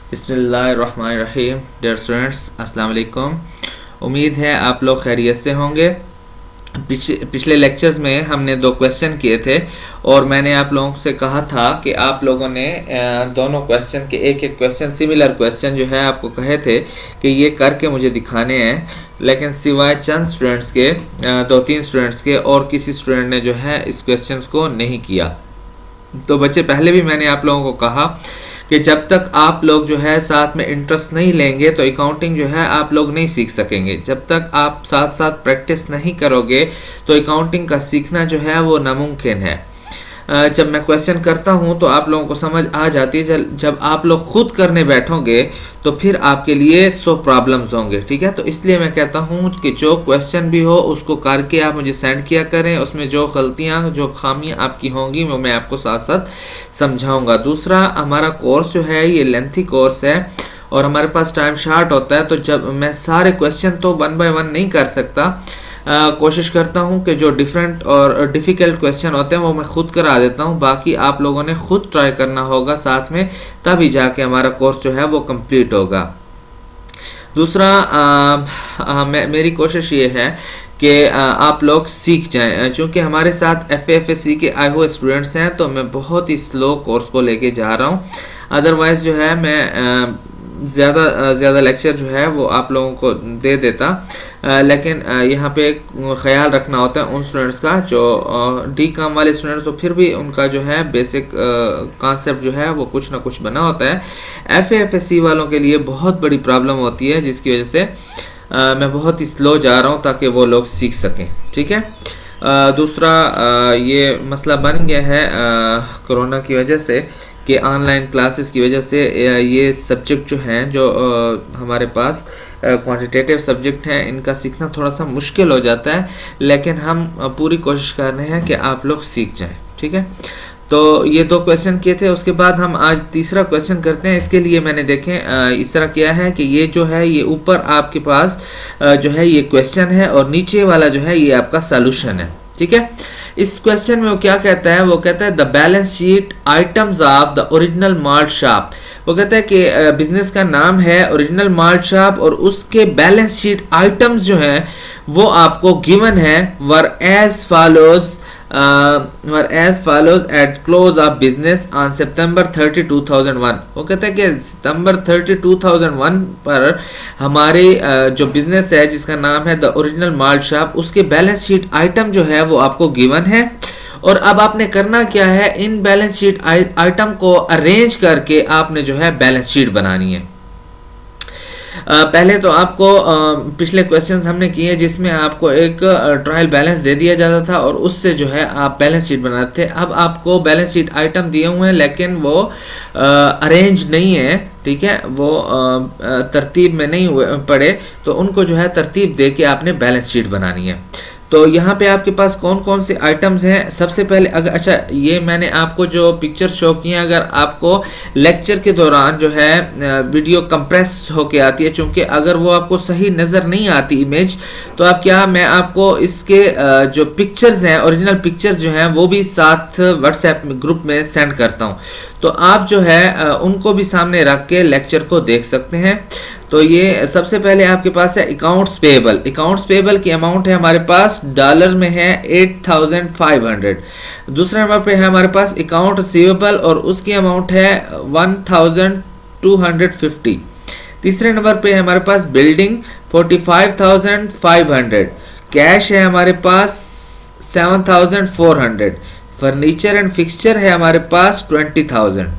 बिस्मिल्लाहिर्रहमानिर्रहीम। Dear students, अस्सलाम वालेकुम। उम्मीद है आप लोग खैरियत से होंगे। पिछले लेक्चर्स में हमने 2 क्वेश्चन किए थे और मैंने आप लोगों से कहा था कि आप लोगों ने दोनों क्वेश्चन के एक क्वेश्चन सिमिलर क्वेश्चन जो है आपको कहे थे कि ये करके मुझे दिखाने हैं, लेकिन सिवाय चंद स्टूडेंट्स के 2-3 स्टूडेंट्स के और किसी स्टूडेंट ने जो है इस क्वेश्चन को नहीं किया। तो बच्चे, पहले भी मैंने आप लोगों को कहा कि जब तक आप लोग जो है साथ में इंटरेस्ट नहीं लेंगे तो अकाउंटिंग जो है आप लोग नहीं सीख सकेंगे। जब तक आप साथ साथ प्रैक्टिस नहीं करोगे तो अकाउंटिंग का सीखना जो है वो नामुमकिन है। जब मैं क्वेश्चन करता हूं तो आप लोगों को समझ आ जाती है। जब आप लोग खुद करने बैठोगे तो फिर आपके लिए 100 प्रॉब्लम्स होंगे, ठीक है। तो इसलिए मैं कहता हूं कि जो क्वेश्चन भी हो उसको करके आप मुझे सेंड किया करें। उसमें जो गलतियां जो खामियां आपकी होंगी वो मैं आपको साथ साथ समझाऊंगा। दूसरा, हमारा कोर्स जो है ये लेंथी कोर्स है और हमारे पास टाइम शार्ट होता है, तो जब मैं सारे क्वेश्चन तो 1 बाय 1 नहीं कर सकता। कोशिश करता हूं कि जो डिफरेंट और डिफ़िकल्ट क्वेश्चन होते हैं वो मैं खुद करा देता हूं। बाकी आप लोगों ने खुद ट्राई करना होगा साथ में, तभी जाके हमारा कोर्स जो है वो कंप्लीट होगा। दूसरा, मेरी कोशिश ये है कि आप लोग सीख जाएं, क्योंकि हमारे साथ FAFSC के आए हुए स्टूडेंट्स हैं, तो मैं बहुत ही स्लो कोर्स को लेके जा रहा हूं। अदरवाइज़ जो है मैं ज़्यादा लेक्चर जो है वो आप लोगों को दे देता, लेकिन यहाँ पे ख्याल रखना होता है उन स्टूडेंट्स का जो D.Com वाले स्टूडेंट्स, तो फिर भी उनका जो है बेसिक कॉन्सेप्ट जो है वो कुछ ना कुछ बना होता है। FAFSC वालों के लिए बहुत बड़ी प्रॉब्लम होती है, जिसकी वजह से मैं बहुत ही स्लो जा रहा हूँ ताकि वो लोग सीख सकें, ठीक है। दूसरा, ये मसला बन गया है कोरोना की वजह से कि ऑनलाइन क्लासेस की वजह से ये सब्जेक्ट जो हैं जो हमारे पास क्वांटिटेटिव सब्जेक्ट हैं, इनका सीखना थोड़ा सा मुश्किल हो जाता है, लेकिन हम पूरी कोशिश कर रहे हैं कि आप लोग सीख जाएं, ठीक है। तो ये 2 क्वेश्चन किए थे, उसके बाद हम आज तीसरा क्वेश्चन करते हैं। इसके लिए मैंने देखें इस तरह किया है कि ये जो है ये ऊपर आपके पास जो है ये क्वेश्चन है और नीचे वाला जो है ये आपका सॉल्यूशन है, ठीक है। इस क्वेश्चन में वो क्या कहता है, वो कहता है the balance sheet items of the original malt shop. वो कहता है कि बिजनेस का नाम है ओरिजिनल माल्ट शॉप और उसके बैलेंस शीट आइटम्स जो हैं वो आपको गिवन है were as follows at close of business on September 30, 2001। वो कहता है कि सितंबर 30, 2001 पर हमारे जो बिजनेस है जिसका नाम है द ओरिजिनल माल्ट शॉप, उसके बैलेंस शीट आइटम जो है वो आपको गिवन है। और अब आपने करना क्या है, इन बैलेंस शीट आइटम को अरेंज करके आपने जो है बैलेंस शीट बनानी है। पहले तो आपको पिछले क्वेश्चंस हमने किए जिसमें आपको एक ट्रायल बैलेंस दे दिया जाता था और उससे जो है आप बैलेंस शीट बनाते थे। अब आपको बैलेंस शीट आइटम दिए हुए हैं लेकिन वो अरेंज नहीं है, ठीक है, वो तरतीब में नहीं पड़े, तो उनको जो है तरतीब दे के आपने बैलेंस शीट बनानी है। तो यहाँ पे आपके पास कौन कौन से आइटम्स हैं, सबसे पहले अच्छा ये मैंने आपको जो पिक्चर शो की है, अगर आपको लेक्चर के दौरान जो है वीडियो कंप्रेस होके आती है, चूंकि अगर वो आपको सही नज़र नहीं आती इमेज, तो आप क्या, मैं आपको इसके जो पिक्चर्स हैं ओरिजिनल पिक्चर्स जो हैं वो भी साथ व्हाट्सएप ग्रुप में सेंड करता हूँ, तो आप जो है उनको भी सामने रख के लेक्चर को देख सकते हैं। तो ये सबसे पहले आपके पास है अकाउंट्स पेएबल। अकाउंट्स पेएबल की अमाउंट है हमारे पास डॉलर में है 8500। दूसरे नंबर पे है हमारे पास अकाउंट रिसीवेबल और उसकी अमाउंट है 1250। तीसरे नंबर पे है हमारे पास बिल्डिंग 45,500। कैश है हमारे पास 7,400। फर्नीचर एंड फिक्सचर है हमारे पास 20,000।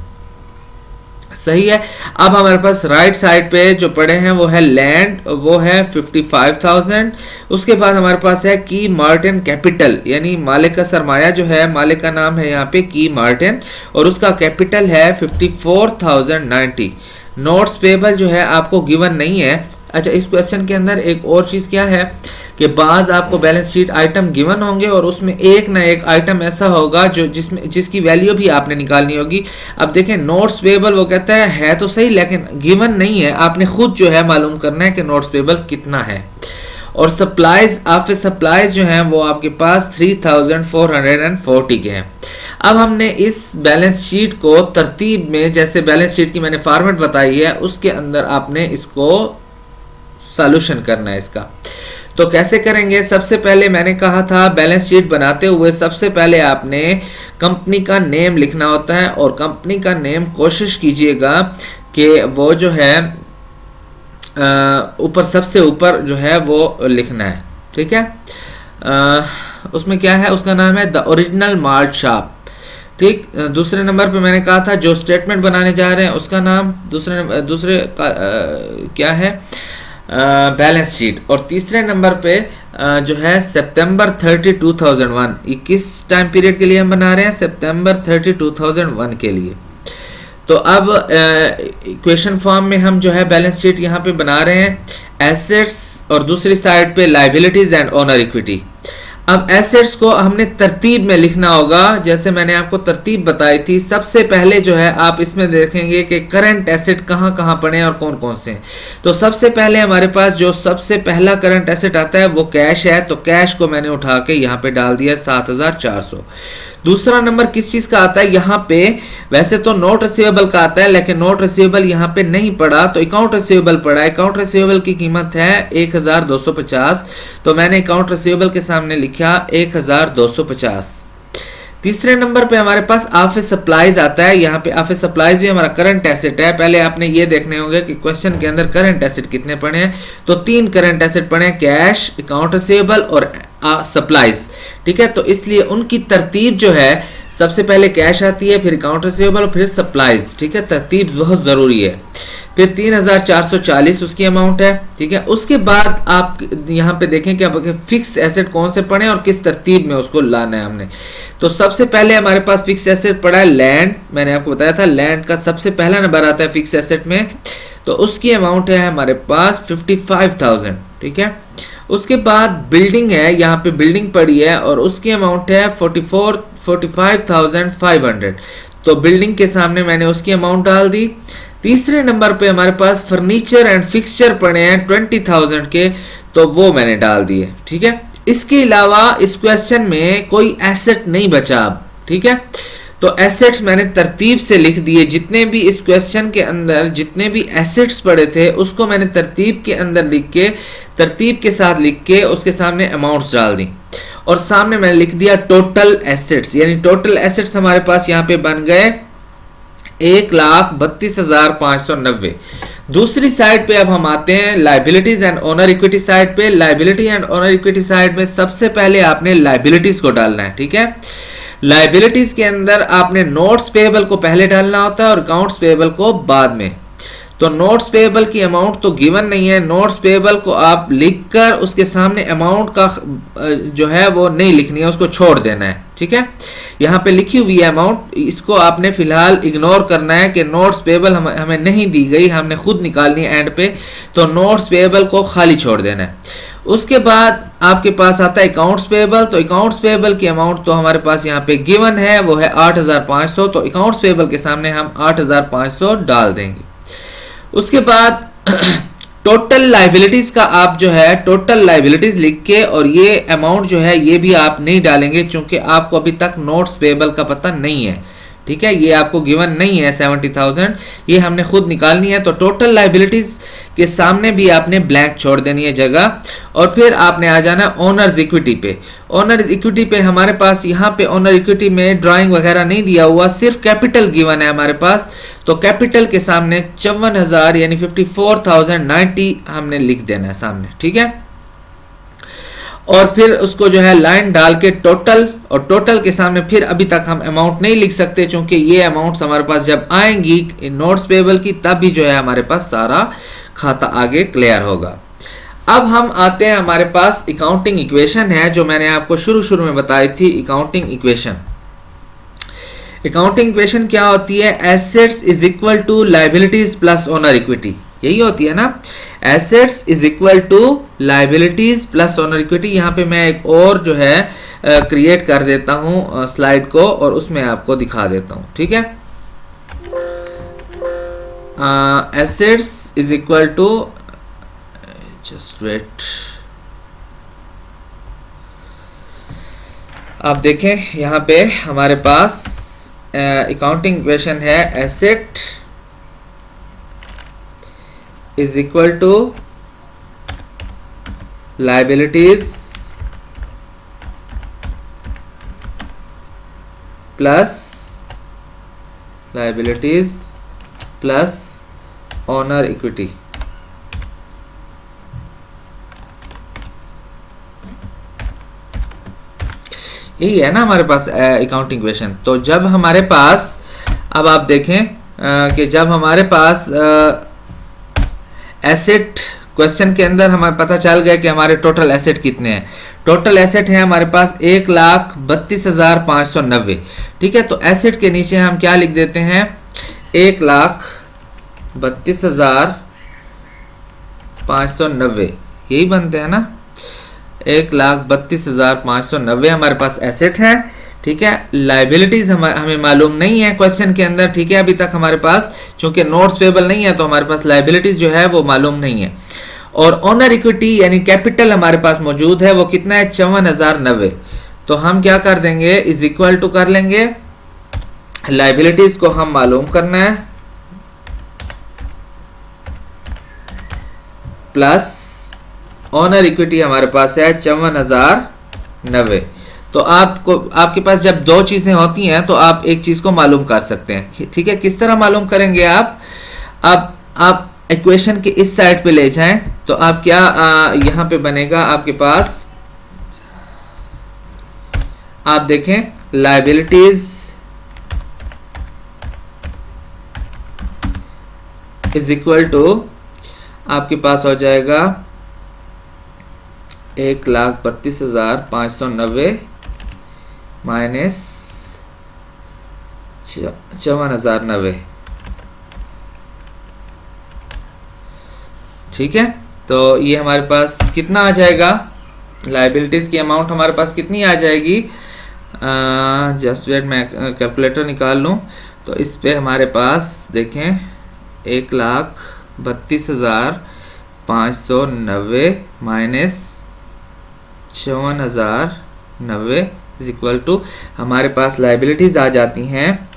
सही है। अब हमारे पास राइट साइड पे जो पड़े हैं वो है लैंड, वो है 55,000। उसके बाद हमारे पास है की मार्टिन कैपिटल, यानी मालिक का सरमाया जो है, मालिक का नाम है यहाँ पे की मार्टिन और उसका कैपिटल है 54,090। नोट्स पेबल जो है आपको गिवन नहीं है। अच्छा, इस क्वेश्चन के अंदर एक और चीज़ क्या है कि बाज आपको बैलेंस शीट आइटम गिवन होंगे और उसमें एक ना एक आइटम ऐसा होगा जो जिसकी वैल्यू भी आपने निकालनी होगी। अब देखें, नोट्स पेबल वो कहता है तो सही लेकिन गिवन नहीं है, आपने खुद जो है मालूम करना है कि नोट्स पेबल कितना है। और सप्लाइज, ऑफिस सप्लाइज जो हैं वो आपके पास 3,440 के हैं। अब हमने इस बैलेंस शीट को तरतीब में, जैसे बैलेंस शीट की मैंने फॉर्मेट बताई है, उसके अंदर आपने इसको सॉल्यूशन करना है इसका। तो कैसे करेंगे? सबसे पहले मैंने कहा था बैलेंस शीट बनाते हुए सबसे पहले आपने कंपनी का नेम लिखना होता है, और कंपनी का नेम कोशिश कीजिएगा कि वो जो है ऊपर, सबसे ऊपर जो है वो लिखना है, ठीक है। उसमें क्या है, उसका नाम है द ओरिजिनल माल्ट शॉप, ठीक। दूसरे नंबर पे मैंने कहा था जो स्टेटमेंट बनाने जा रहे हैं उसका नाम, दूसरे का क्या है, बैलेंस शीट। और तीसरे नंबर पे जो है सितंबर 30 2001, ये किस टाइम पीरियड के लिए हम बना रहे हैं? सितंबर 30 2001 के लिए। तो अब इक्वेशन फॉर्म में हम जो है बैलेंस शीट यहाँ पे बना रहे हैं, एसेट्स और दूसरी साइड पे लायबिलिटीज एंड ओनर इक्विटी। अब एसेट्स को हमने तरतीब में लिखना होगा, जैसे मैंने आपको तरतीब बताई थी। सबसे पहले जो है आप इसमें देखेंगे कि करंट एसेट कहाँ कहाँ पड़े हैं और कौन कौन से हैं। तो सबसे पहले हमारे पास जो सबसे पहला करंट एसेट आता है वो कैश है, तो कैश को मैंने उठा के यहाँ पे डाल दिया 7400। दूसरा नंबर किस चीज का आता है? यहाँ पे वैसे तो नोट रिसीवेबल का आता है, लेकिन नोट रिसीवेबल यहाँ पे नहीं पड़ा, तो अकाउंट रिसीवेबल पड़ा है। अकाउंट रिसीवेबल की कीमत है 1250, तो मैंने अकाउंट रिसीवेबल के सामने लिखा 1250। तीसरे नंबर पे हमारे पास ऑफिस सप्लाईज आता है। यहाँ पे ऑफिस सप्लाईज भी हमारा करंट एसेट है। पहले आपने ये देखने होंगे कि क्वेश्चन के अंदर करंट एसेट कितने पड़े हैं, तो 3 करंट एसेट पड़े हैं, कैश, अकाउंट रिसीवेबल और सप्लाईज, ठीक है। तो इसलिए उनकी तरतीब जो है, सबसे पहले कैश आती है, फिर अकाउंट रिसीवेबल और फिर सप्लाईज, ठीक है। तरतीब बहुत जरूरी है। फिर 3440 उसकी अमाउंट है, ठीक है। उसके बाद आप यहाँ पे देखें कि आपके फिक्स एसेट कौन से पड़े और किस तरतीब में उसको लाना है हमने। तो सबसे पहले हमारे पास फिक्स एसेट पड़ा है लैंड, मैंने आपको बताया था लैंड का सबसे पहला नंबर आता है फिक्स एसेट में, तो उसकी अमाउंट है हमारे पास 55,000, ठीक है। उसके बाद बिल्डिंग है, यहाँ पे बिल्डिंग पड़ी है और उसकी अमाउंट है 45,500, तो बिल्डिंग के सामने मैंने उसकी अमाउंट डाल दी। तीसरे नंबर पे हमारे पास फर्नीचर एंड फिक्सचर पड़े हैं 20,000 के, तो वो मैंने डाल दिए, ठीक है। इसके अलावा इस क्वेश्चन में कोई एसेट नहीं बचा अब, ठीक है। तो एसेट्स मैंने तरतीब से लिख दिए, जितने भी इस क्वेश्चन के अंदर जितने भी एसेट्स पड़े थे उसको मैंने तरतीब के अंदर लिख के, तरतीब के साथ लिख के उसके सामने अमाउंट्स डाल दी, और सामने मैंने लिख दिया टोटल एसेट्स, यानी टोटल एसेट्स हमारे पास यहाँ पे बन गए 1,32,590। दूसरी साइड पे अब हम आते हैं liabilities and owner equity side पे। Liability and owner equity side में सबसे पहले आपने लायबिलिटीज को डालना है, ठीक है। लायबिलिटीज के अंदर आपने नोट्स पेएबल को पहले डालना होता है और अकाउंट्स पेएबल को बाद में। तो नोट्स पेएबल की अमाउंट तो गिवन नहीं है, नोट्स पेएबल को आप लिखकर उसके सामने अमाउंट का जो है वो नहीं लिखनी है, उसको छोड़ देना है, ठीक है। यहाँ पे लिखी हुई है अमाउंट, इसको आपने फिलहाल इग्नोर करना है कि नोट्स पेएबल हमें नहीं दी गई, हमने खुद निकालनी है एंड पे, तो नोट्स पेएबल को खाली छोड़ देना है। उसके बाद आपके पास आता है अकाउंट्स पेएबल, तो अकाउंट्स पेएबल की अमाउंट तो हमारे पास यहाँ पे गिवन है, वो है 8,500, तो अकाउंट्स पेएबल के सामने हम 8,500 डाल देंगे। उसके बाद टोटल लायबिलिटीज का आप जो है टोटल लायबिलिटीज लिख के, और ये अमाउंट जो है ये भी आप नहीं डालेंगे क्योंकि आपको अभी तक नोट्स पेएबल का पता नहीं है, ठीक है। ये आपको गिवन नहीं है 70,000, ये हमने खुद निकालनी है। तो टोटल लायबिलिटीज के सामने भी आपने ब्लैंक छोड़ देनी है जगह, और फिर आपने आ जाना ओनर्स इक्विटी पे। ओनर्स इक्विटी पे हमारे पास यहाँ पे ओनर इक्विटी में ड्राइंग वगैरह नहीं दिया हुआ, सिर्फ कैपिटल गिवन है हमारे पास, तो कैपिटल के सामने 54,000 यानी 54,090 हमने लिख देना है सामने, ठीक है। और फिर उसको जो है लाइन डाल के टोटल, और टोटल के सामने फिर अभी तक हम अमाउंट नहीं लिख सकते क्योंकि ये अमाउंट्स हमारे पास जब आएंगी नोट्स पेएबल की तब भी जो है हमारे पास सारा खाता आगे क्लियर होगा। अब हम आते हैं, हमारे पास अकाउंटिंग इक्वेशन है जो मैंने आपको शुरू में बताई थी। अकाउंटिंग इक्वेशन क्या होती है? Assets is equal to liabilities plus owner equity, यही होती है ना। Assets is equal to liabilities plus owner equity. यहाँ पे मैं एक और जो है क्रिएट कर देता हूँ स्लाइड को, और उसमें आपको दिखा देता हूँ, ठीक है। Assets is equal to, just wait, आप देखें यहाँ पे हमारे पास अकाउंटिंग इक्वेशन है asset is equal to liabilities plus owner equity. यही है ना हमारे पास अकाउंटिंग इक्वेशन। तो जब हमारे पास, अब आप देखें कि जब हमारे पास एसेट क्वेश्चन के अंदर हमें पता चल गया कि हमारे टोटल एसेट कितने हैं। टोटल एसेट है हमारे पास 1,32,590। ठीक है, तो एसेट के नीचे हम क्या लिख देते हैं, 1,32,590, यही बनते हैं ना, 1,32,590 हमारे पास एसेट है। ठीक है, लाइबिलिटीज हमें मालूम नहीं है क्वेश्चन के अंदर। ठीक है, अभी तक हमारे पास चूंकि नोट्स पेबल नहीं है तो हमारे पास लाइबिलिटीज जो है वो मालूम नहीं है। और ऑनर इक्विटी यानी कैपिटल हमारे पास मौजूद है, वो कितना है, 54,090। तो हम क्या कर देंगे, इज इक्वल टू कर लेंगे, लाइबिलिटीज को हम मालूम करना है प्लस ऑनर इक्विटी हमारे पास है 54,090। तो आपके पास जब दो चीजें होती हैं तो आप एक चीज को मालूम कर सकते हैं। ठीक है, किस तरह मालूम करेंगे आप इक्वेशन के इस साइड पे ले जाएं तो आप क्या यहां पे बनेगा आपके पास, आप देखें लायबिलिटीज इज इक्वल टू आपके पास हो जाएगा 1,32,590 माइनस 54,090। ठीक है, तो ये हमारे पास कितना आ जाएगा, लाइबिलिटीज की अमाउंट हमारे पास कितनी आ जाएगी, जस्ट वेट मैं कैलकुलेटर निकाल लूं। तो इस पे हमारे पास देखें 1,32,590 माइनस 54,090 इज इक्वल टू हमारे पास लाइबिलिटीज आ जाती हैं,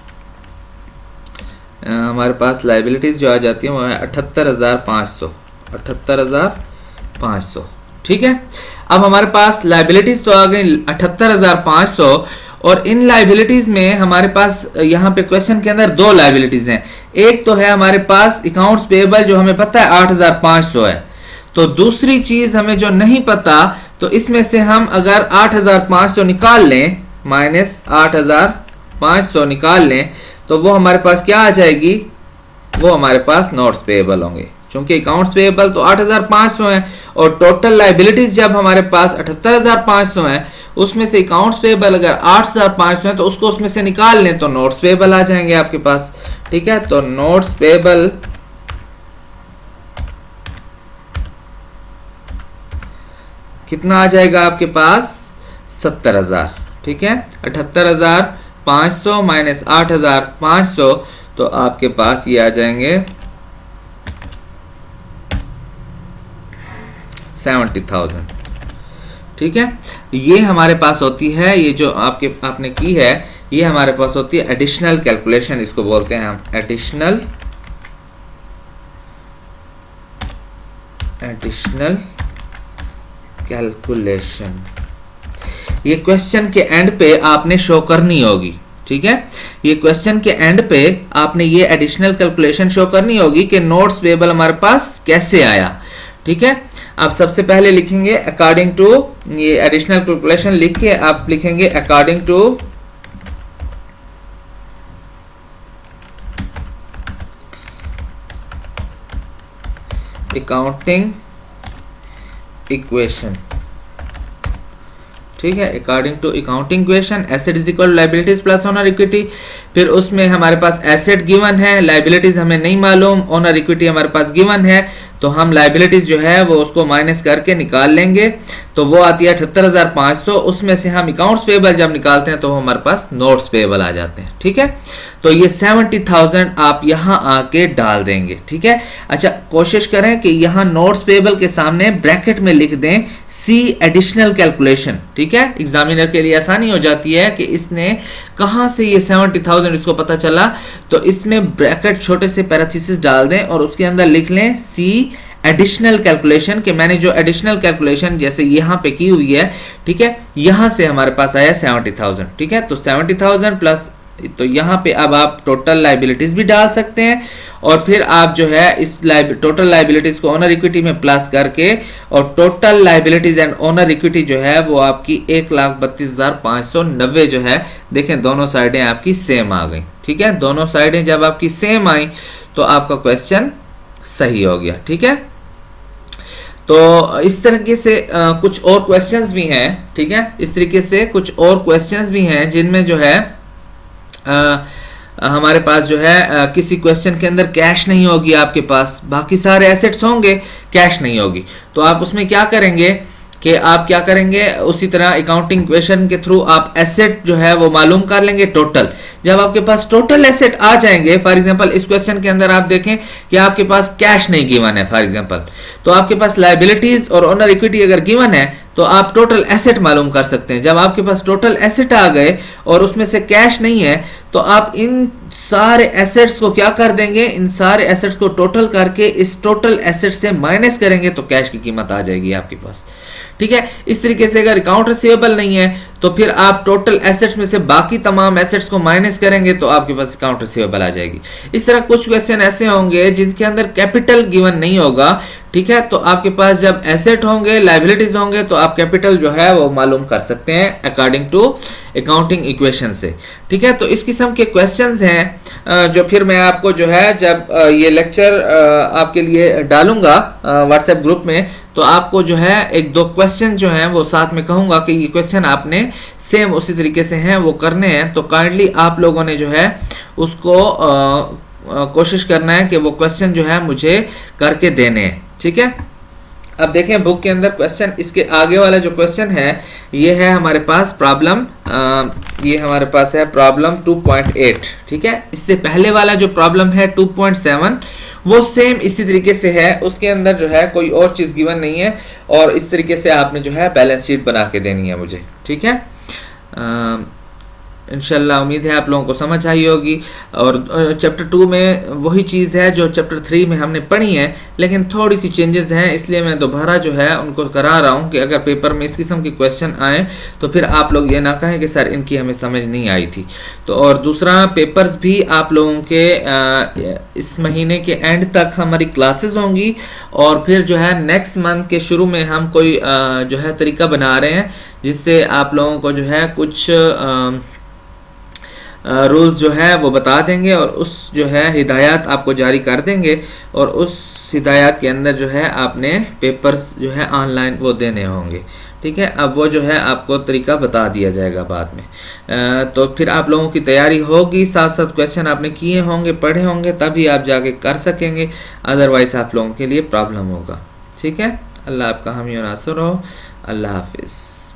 हमारे पास लाइबिलिटीज जो आ जाती है वो है 78,500। ठीक है, अब हमारे पास लाइबिलिटीज तो आ गई 78,500 और इन लाइबिलिटीज में हमारे पास यहाँ पे क्वेश्चन के अंदर दो लाइबिलिटीज हैं। एक तो है हमारे पास अकाउंट्स पेएबल जो हमें पता है 8,500 है। तो दूसरी चीज हमें जो नहीं पता, तो इसमें से हम अगर 8,500 निकाल लें, माइनस 8,500 निकाल लें, तो वो हमारे पास क्या आ जाएगी, वो हमारे पास नोट्स पेएबल होंगे। क्योंकि अकाउंट्स पेएबल तो 8,500 हैं और टोटल लाइबिलिटीज जब हमारे पास 78,500 हैं, उसमें से अकाउंट्स पेएबल अगर 8,500 हैं तो उसको उसमें से निकाल लें तो नोट्स पेएबल आ जाएंगे आपके पास। ठीक है, तो नोट्स पेएबल कितना आ जाएगा आपके पास, 70,000। ठीक है, 78,500 माइनस 8,500, तो आपके पास ये आ जाएंगे 70,000। ठीक है, ये हमारे पास होती है, ये जो आपने की है, ये हमारे पास होती है एडिशनल कैलकुलेशन, इसको बोलते हैं हम एडिशनल कैलकुलेशन। ये क्वेश्चन के एंड पे आपने शो करनी होगी। ठीक है, ये क्वेश्चन के एंड पे आपने ये एडिशनल कैलकुलेशन शो करनी होगी कि नोट्स पेएबल हमारे पास कैसे आया। ठीक है, आप सबसे पहले लिखेंगे अकॉर्डिंग टू, ये एडिशनल कैलकुलेशन लिख के आप लिखेंगे अकॉर्डिंग टू अकाउंटिंग इक्वेशन। ठीक है, according to accounting equation asset is equal liabilities plus owner equity. फिर उसमें हमारे पास एसेट गिवन है, लाइबिलिटीज हमें नहीं मालूम, ऑनर इक्विटी हमारे पास गिवन है। तो हम लाइबिलिटीज जो है वो उसको माइनस करके निकाल लेंगे, तो वो आती है 78,500। उसमें से हम अकाउंट्स पेबल जब निकालते हैं तो हमारे पास नोट्स पेबल आ जाते हैं। ठीक है, तो ये 70,000 आप यहां आके डाल देंगे। ठीक है, अच्छा कोशिश करें कि यहां नोट्स पेबल के सामने ब्रैकेट में लिख दें सी एडिशनल कैलकुलेशन। ठीक है, एग्जामिनर के लिए आसानी हो जाती है कि इसने कहां से ये 70,000 इसको पता चला, तो इसमें ब्रैकेट छोटे से पैरेंथेसिस डाल दें और उसके अंदर लिख लें सी एडिशनल कैलकुलेशन, कि मैंने जो एडिशनल कैलकुलेशन जैसे यहां पे की हुई है, ठीक है, यहां से हमारे पास आया 70,000। ठीक है, तो 70,000 प्लस, तो यहां पे अब आप टोटल लाइबिलिटीज भी डाल सकते हैं और फिर आप जो है इस टोटल लाइबिलिटीज को ओनर इक्विटी में प्लस करके, और total liabilities and owner equity जो है वो आपकी 1,32,590 जो है, देखें दोनों साइडें आपकी सेम आ गई। ठीक है, दोनों साइडें जब आपकी सेम आई तो आपका क्वेश्चन सही हो गया। ठीक है, तो इस तरीके से कुछ और क्वेश्चंस भी हैं। ठीक है, इस तरीके से कुछ और क्वेश्चंस भी हैं जिनमें जो है हमारे पास जो है किसी क्वेश्चन के अंदर कैश नहीं होगी आपके पास, बाकी सारे एसेट्स होंगे, कैश नहीं होगी। तो आप उसमें क्या करेंगे कि आप क्या करेंगे, उसी तरह अकाउंटिंग इक्वेशन के थ्रू आप एसेट जो है वो मालूम कर लेंगे टोटल। जब आपके पास टोटल एसेट आ जाएंगे, फॉर एग्जांपल इस क्वेश्चन के अंदर आप देखें कि आपके पास कैश नहीं गिवन है फॉर एग्जांपल, तो आपके पास लायबिलिटीज और ओनर इक्विटी अगर गिवन है तो आप टोटल एसेट मालूम कर सकते हैं। जब आपके पास टोटल एसेट आ गए और उसमें से कैश नहीं है, तो आप इन सारे एसेट्स को क्या कर देंगे, इन सारे एसेट्स को टोटल करके इस टोटल एसेट से माइनस करेंगे तो कैश की कीमत आ जाएगी आपके पास। ठीक है, इस तरीके से अगर अकाउंट रिसीवेबल नहीं है तो फिर आप टोटल एसेट्स में से बाकी तमाम एसेट्स को माइनस करेंगे तो आपके पास अकाउंट रिसीवेबल आ जाएगी। इस तरह कुछ क्वेश्चन ऐसे होंगे जिनके अंदर कैपिटल गिवन नहीं होगा। ठीक है, तो आपके पास जब एसेट होंगे, लायबिलिटीज होंगे, तो आप कैपिटल जो है वो मालूम कर सकते हैं अकॉर्डिंग टू अकाउंटिंग इक्वेशन से। ठीक है, तो इस किस्म के क्वेश्चंस हैं जो फिर मैं आपको जो है जब ये लेक्चर आपके लिए डालूंगा व्हाट्सएप ग्रुप में, तो आपको जो है एक दो क्वेश्चन जो हैं वो साथ में कहूंगा कि ये क्वेश्चन आपने सेम उसी तरीके से हैं वो करने हैं। तो काइंडली आप लोगों ने जो है उसको कोशिश करना है कि वो क्वेश्चन जो है मुझे करके देने हैं। ठीक है, अब देखें बुक के अंदर क्वेश्चन, इसके आगे वाला जो क्वेश्चन है ये है हमारे पास प्रॉब्लम, ये हमारे पास है प्रॉब्लम 2.8। ठीक है, इससे पहले वाला जो प्रॉब्लम है 2.7 वो सेम इसी तरीके से है, उसके अंदर जो है कोई और चीज़ गिवन नहीं है और इस तरीके से आपने जो है बैलेंस शीट बना के देनी है मुझे। ठीक है, इंशाल्लाह उम्मीद है आप लोगों को समझ आई होगी। और चैप्टर 2 में वही चीज़ है जो चैप्टर 3 में हमने पढ़ी है, लेकिन थोड़ी सी चेंजेस हैं, इसलिए मैं दोबारा जो है उनको करा रहा हूँ कि अगर पेपर में इस किस्म के क्वेश्चन आए तो फिर आप लोग ये ना कहें कि सर इनकी हमें समझ नहीं आई थी। तो और दूसरा, पेपर्स भी आप लोगों के इस महीने के एंड तक हमारी क्लासेस होंगी और फिर जो है नेक्स्ट मंथ के शुरू में हम कोई जो है तरीका बना रहे हैं जिससे आप लोगों को जो है कुछ रूल्स जो है वो बता देंगे और उस जो है हिदायत आपको जारी कर देंगे और उस हिदायत के अंदर जो है आपने पेपर्स जो है ऑनलाइन वो देने होंगे। ठीक है, अब वो जो है आपको तरीका बता दिया जाएगा बाद में। तो फिर आप लोगों की तैयारी होगी, साथ साथ क्वेश्चन आपने किए होंगे, पढ़े होंगे, तभी आप जाके कर सकेंगे, अदरवाइज आप लोगों के लिए प्रॉब्लम होगा। ठीक है, अल्लाह आपका हामी और नासर हो। अल्लाह हाफिज़।